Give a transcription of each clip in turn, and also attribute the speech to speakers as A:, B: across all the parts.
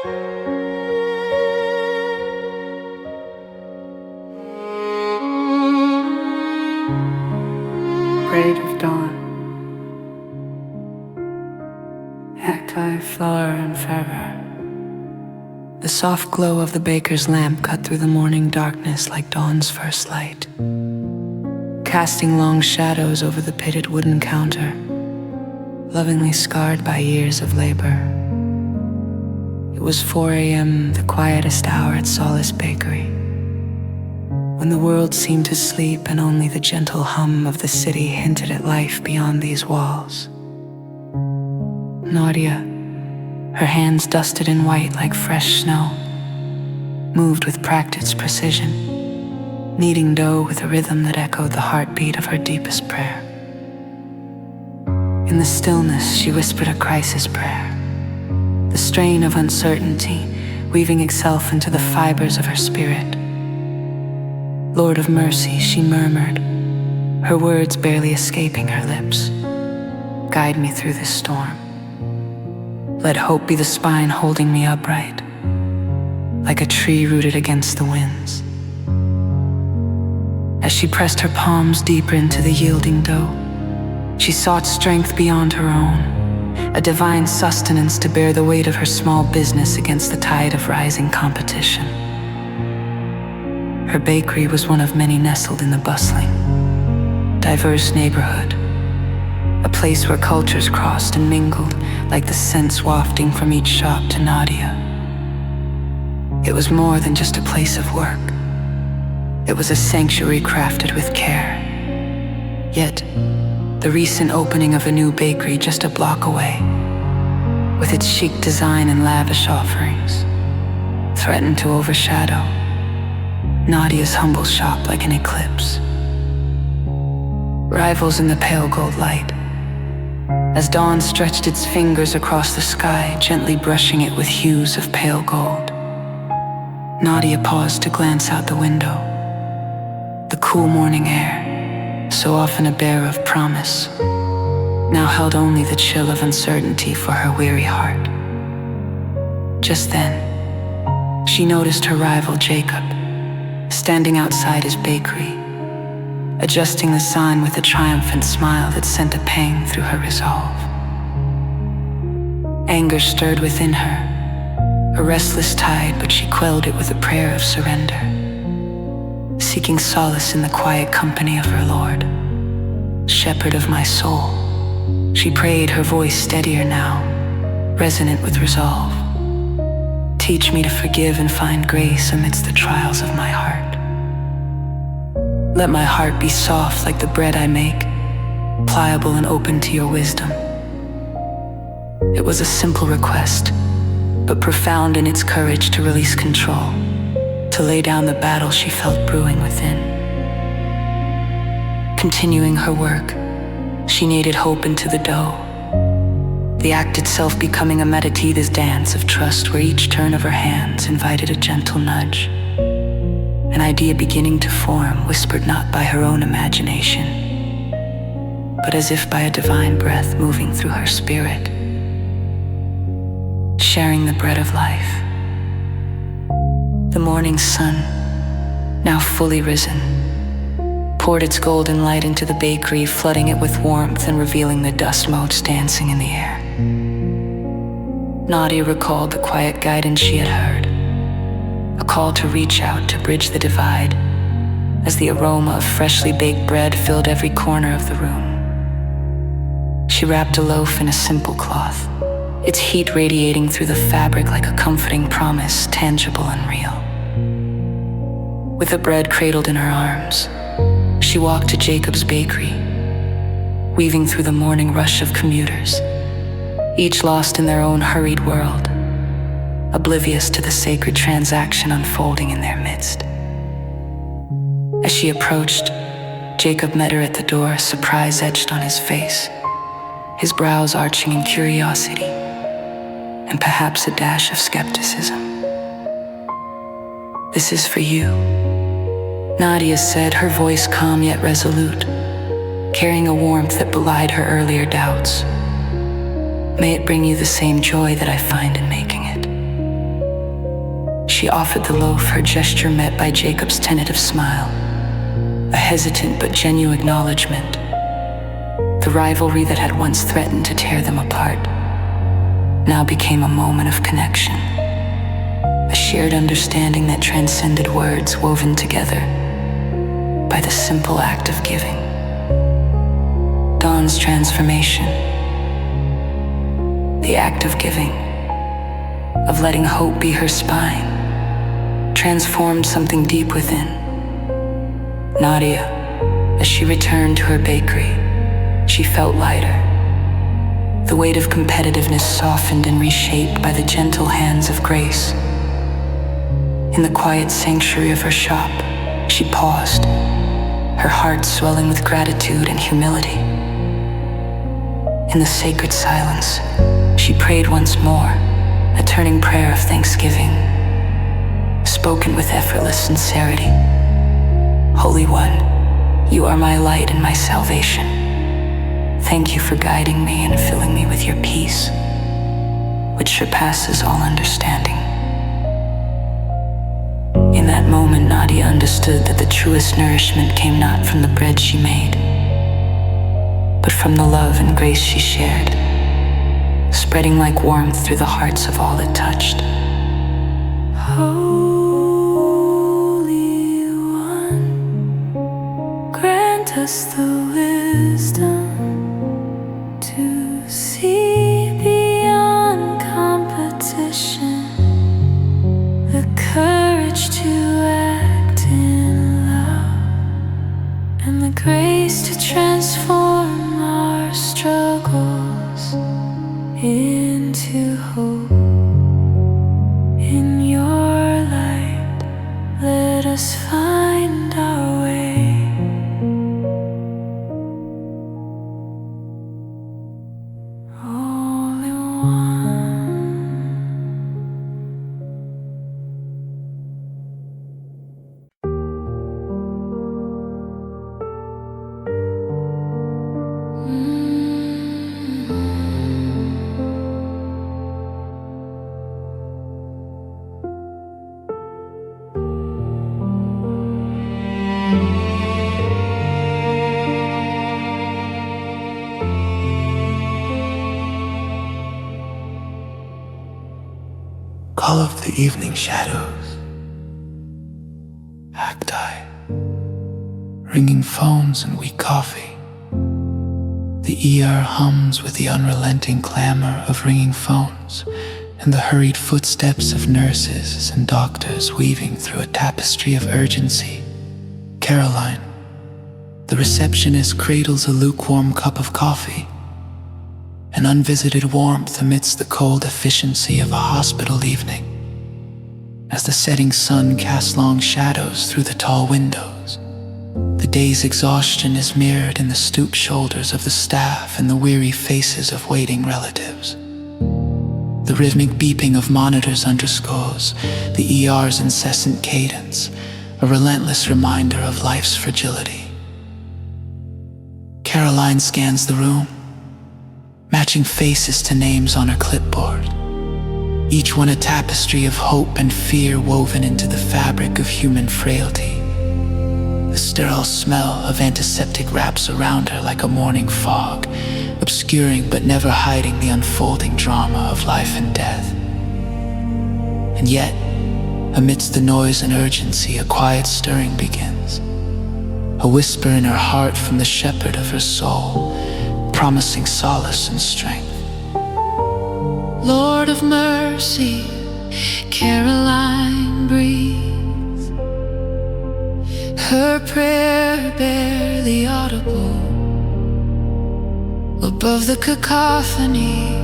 A: Braid of dawn, acti, flower, and feather. The soft glow of the baker's lamp cut through the morning darkness like dawn's first light, casting long shadows over the pitted wooden counter, lovingly scarred by years of labor. It was 4 a.m., the quietest hour at Solace Bakery, when the world seemed to sleep and only the gentle hum of the city hinted at life beyond these walls. Nadia, her hands dusted in white like fresh snow, moved with practiced precision, kneading dough with a rhythm that echoed the heartbeat of her deepest prayer. In the stillness, she whispered a crisis prayer, the strain of uncertainty weaving itself into the fibers of her spirit. Lord of mercy, she murmured, her words barely escaping her lips. Guide me through this storm. Let hope be the spine holding me upright, like a tree rooted against the winds. As she pressed her palms deeper into the yielding dough, she sought strength beyond her own, a divine sustenance to bear the weight of her small business against the tide of rising competition. Her bakery was one of many nestled in the bustling, diverse neighborhood, a place where cultures crossed and mingled like the scents wafting from each shop to Nadia. It was more than just a place of work. It was a sanctuary crafted with care. Yet, the recent opening of a new bakery just a block away, with its chic design and lavish offerings, threatened to overshadow Nadia's humble shop like an eclipse. Rivals in the pale gold light, as dawn stretched its fingers across the sky, gently brushing it with hues of pale gold. Nadia paused to glance out the window. The cool morning air, so often a bearer of promise, now held only the chill of uncertainty for her weary heart. Just then, she noticed her rival Jacob, standing outside his bakery, adjusting the sign with a triumphant smile that sent a pang through her resolve. Anger stirred within her, a restless tide, but she quelled it with a prayer of surrender, seeking solace in the quiet company of her Lord. Shepherd of my soul, she prayed, her voice steadier now, resonant with resolve. Teach me to forgive and find grace amidst the trials of my heart. Let my heart be soft like the bread I make, pliable and open to your wisdom. It was a simple request, but profound in its courage to release control, to lay down the battle she felt brewing within. Continuing her work, she kneaded hope into the dough, the act itself becoming a meditative dance of trust where each turn of her hands invited a gentle nudge. An idea beginning to form, whispered not by her own imagination, but as if by a divine breath moving through her spirit, sharing the bread of life. The morning sun, now fully risen, poured its golden light into the bakery, flooding it with warmth and revealing the dust motes dancing in the air. Nadia recalled the quiet guidance she had heard, a call to reach out to bridge the divide, as the aroma of freshly baked bread filled every corner of the room. She wrapped a loaf in a simple cloth, its heat radiating through the fabric like a comforting promise, tangible and real. With the bread cradled in her arms, she walked to Jacob's bakery, weaving through the morning rush of commuters, each lost in their own hurried world, oblivious to the sacred transaction unfolding in their midst. As she approached, Jacob met her at the door, surprise etched on his face, his brows arching in curiosity and perhaps a dash of skepticism. "This is for you," Nadia said, her voice calm yet resolute, carrying a warmth that belied her earlier doubts. "May it bring you the same joy that I find in making it." she offered the loaf, her gesture met by Jacob's tentative smile, a hesitant but genuine acknowledgement. The rivalry that had once threatened to tear them apart now became a moment of connection, a shared understanding that transcended words, woven together by the simple act of giving. Dawn's transformation, the act of giving, of letting hope be her spine, transformed something deep within. Nadia, as she returned to her bakery, she felt lighter. The weight of competitiveness softened and reshaped by the gentle hands of grace. In the quiet sanctuary of her shop, she paused, her heart swelling with gratitude and humility. In the sacred silence, she prayed once more, a turning prayer of thanksgiving, spoken with effortless sincerity. Holy One, you are my light and my salvation. Thank you for guiding me and filling me with your peace, which surpasses all understanding. In that moment, Nadia understood that the truest nourishment came not from the bread she made, but from the love and grace she shared, spreading like warmth through the hearts of all it touched.
B: Holy One, grant us the wisdom to see beyond competition, the courage to act in love, and the grace to transform our struggles into hope. In your light, let us find our way. Holy One.
C: Call of the evening shadows, cacti, ringing phones and weak coffee. The ER hums with the unrelenting clamor of ringing phones and the hurried footsteps of nurses and doctors weaving through a tapestry of urgency. Caroline, the receptionist, cradles a lukewarm cup of coffee, an unvisited warmth amidst the cold efficiency of a hospital evening, as the setting sun casts long shadows through the tall windows. The day's exhaustion is mirrored in the stooped shoulders of the staff and the weary faces of waiting relatives. The rhythmic beeping of monitors underscores the ER's incessant cadence, a relentless reminder of life's fragility. Caroline scans the room, matching faces to names on her clipboard, each one a tapestry of hope and fear woven into the fabric of human frailty. The sterile smell of antiseptic wraps around her like a morning fog, obscuring but never hiding the unfolding drama of life and death. And yet, amidst the noise and urgency, a quiet stirring begins, a whisper in her heart from the shepherd of her soul, promising solace and strength.
B: Lord of mercy, Caroline breathes, her prayer barely audible above the cacophony.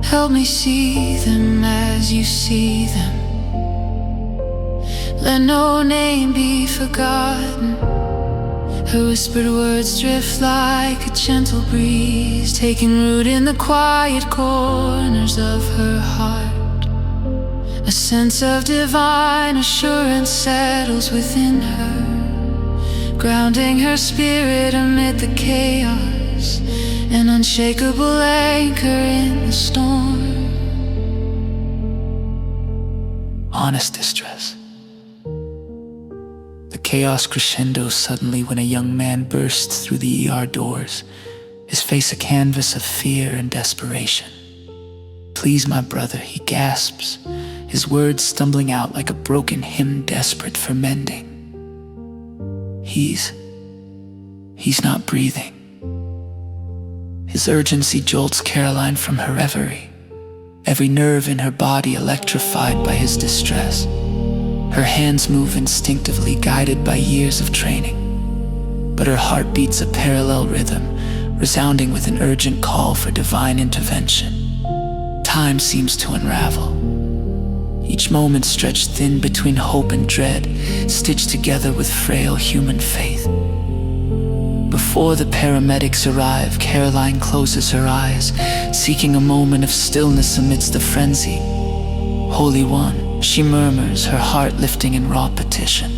B: Help me see them as you see them. Let no name be forgotten. Her whispered words drift like a gentle breeze, taking root in the quiet corners of her heart. A sense of divine assurance settles within her, grounding her spirit amid the chaos, an unshakable anchor in the storm.
C: honest distress. The chaos crescendos suddenly when a young man bursts through the ER doors, his face a canvas of fear and desperation. "Please, my brother," he gasps, his words stumbling out like a broken hymn desperate for mending. He's not breathing. His urgency jolts Caroline from her reverie, every nerve in her body electrified by his distress. Her hands move instinctively, guided by years of training, but her heart beats a parallel rhythm, resounding with an urgent call for divine intervention. Time seems to unravel, each moment stretched thin between hope and dread, stitched together with frail human faith. Before the paramedics arrive, Caroline closes her eyes, seeking a moment of stillness amidst the frenzy. "Holy One," she murmurs, her heart lifting in raw petition.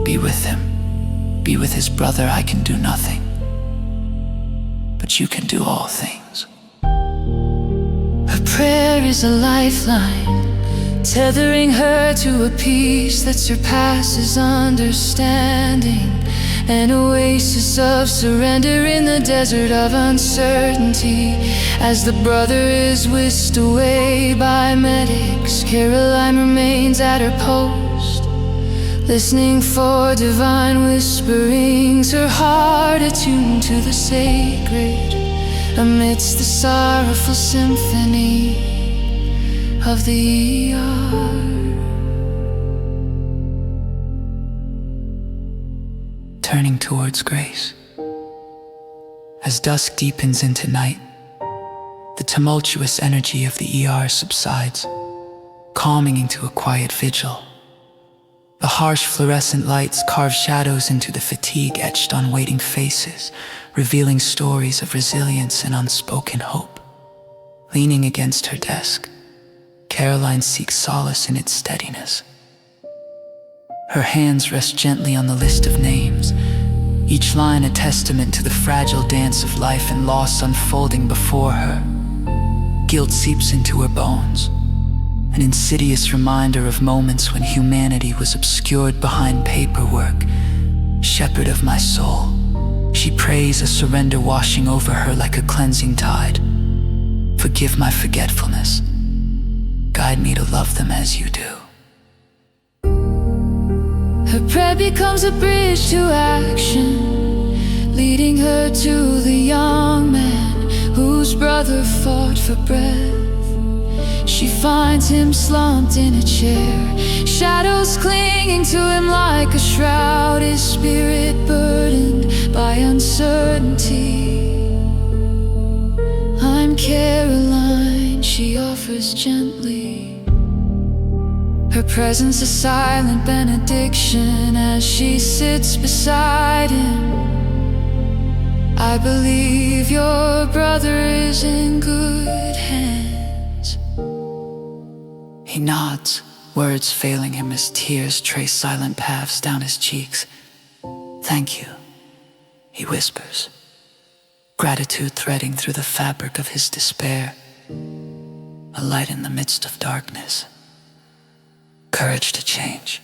C: "Be with him, be with his brother. I can do nothing, but you can do all things."
B: Her prayer is a lifeline, tethering her to a peace that surpasses understanding, an oasis of surrender in the desert of uncertainty. As the brother is whisked away by medics, Caroline remains at her post, listening for divine whisperings, her heart attuned to the sacred, amidst the sorrowful symphony of the ER.
C: Turning towards grace. As dusk deepens into night, the tumultuous energy of the ER subsides, calming into a quiet vigil. The harsh fluorescent lights carve shadows into the fatigue etched on waiting faces, revealing stories of resilience and unspoken hope. Leaning against her desk, Caroline seeks solace in its steadiness. Her hands rest gently on the list of names, each line a testament to the fragile dance of life and loss unfolding before her. Guilt seeps into her bones, an insidious reminder of moments when humanity was obscured behind paperwork. Shepherd of my soul, she prays, a surrender washing over her like a cleansing tide. Forgive my forgetfulness. Guide me to love them as you do.
B: Her prayer becomes a bridge to action, leading her to the young man whose brother fought for breath. She finds him slumped in a chair, shadows clinging to him like a shroud, his spirit burdened by uncertainty. "I'm Caroline," she offers gently, her presence a silent benediction as she sits beside him. "I believe your brother is in good hands."
C: He nods, words failing him as tears trace silent paths down his cheeks. "Thank you," he whispers, gratitude threading through the fabric of his despair, a light in the midst of darkness. Courage to change.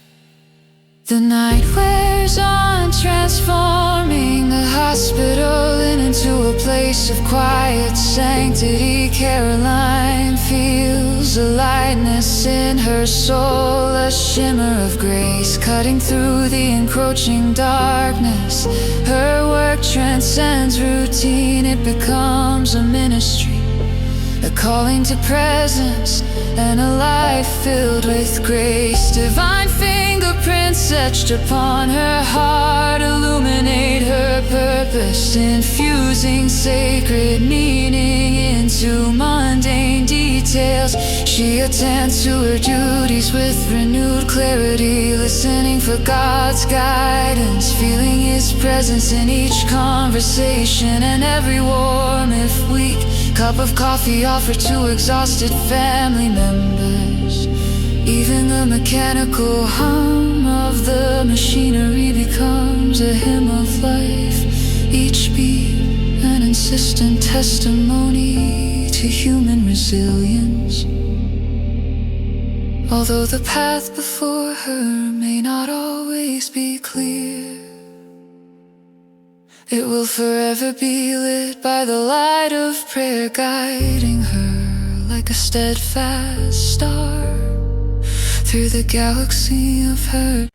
B: The night wears on, transforming the hospital into a place of quiet sanctity. Caroline feels a lightness in her soul, a shimmer of grace cutting through the encroaching darkness. Her work transcends routine, it becomes a ministry, a calling to presence, and a life filled with grace. Divine fingerprints etched upon her heart illuminate her purpose, infusing sacred meaning into mundane details. She attends to her duties with renewed clarity, listening for God's guidance, feeling His presence in each conversation and every warm, if weak, cup of coffee offered to exhausted family members. Even the mechanical hum of the machinery becomes a hymn of life, each beat an insistent testimony to human resilience. Although the path before her may not always be clear, it will forever be lit by the light of prayer, guiding her like a steadfast star through the galaxy of hurt.